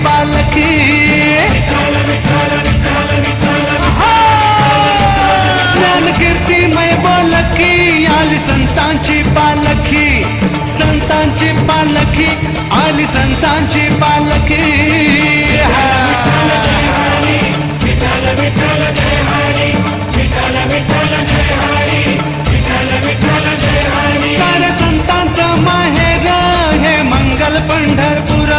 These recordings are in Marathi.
पालखी ज्ञानकीर्तीमय बोलकी आली संतांची पालखी संतांची पालखी आली संतांची पालखी साऱ्या संतांचं माहेर हे मंगल पंढरपूर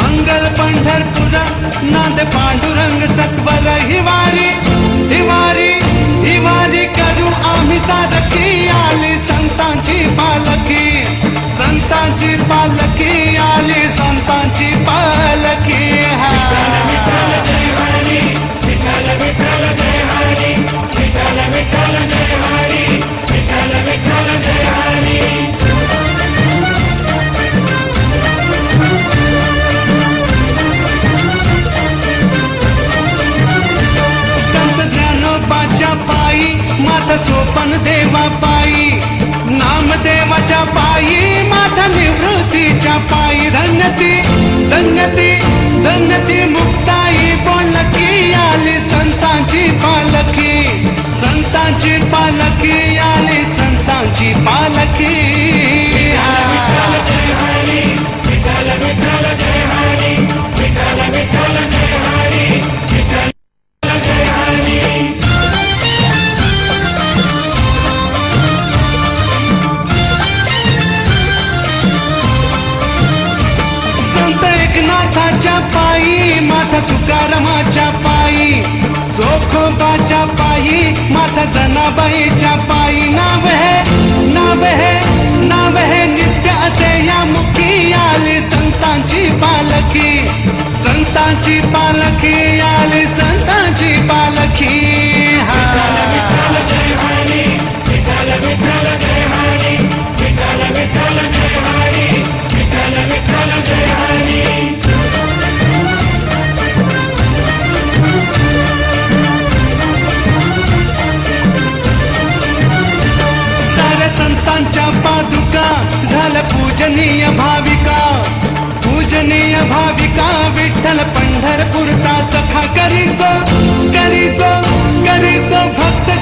मंगल पंढरपूर नांद पांडुरंग सत्वर हिवारी हिवारी हिवारी करू आम्ही सारखी आली संतांची पालखी संतांची पालखी आली संतांची पालखी माता सोपन देवा पायी नामदेवाच्या पायी माता निवृत्तीच्या पायी धन्यती धन्यती धन्यती मुक्ताई बोलकी आली संतांची पालखी संतांची पालखी आली संतांची पालखी पायी माता तुकारामाच्या पायी जोखोबाच्या पायी माता जनाबाईच्या पायी नाव है नित्य असे या मुखी आली संतांची पालखी संतांची पालखी आली संतांची पालखी संतांच्या पादुका झालं पूजनीय भाविका पूजनीय भाविका विठ्ठल पंढरपूरचा सखा करीचो करीचो करीचो भक्त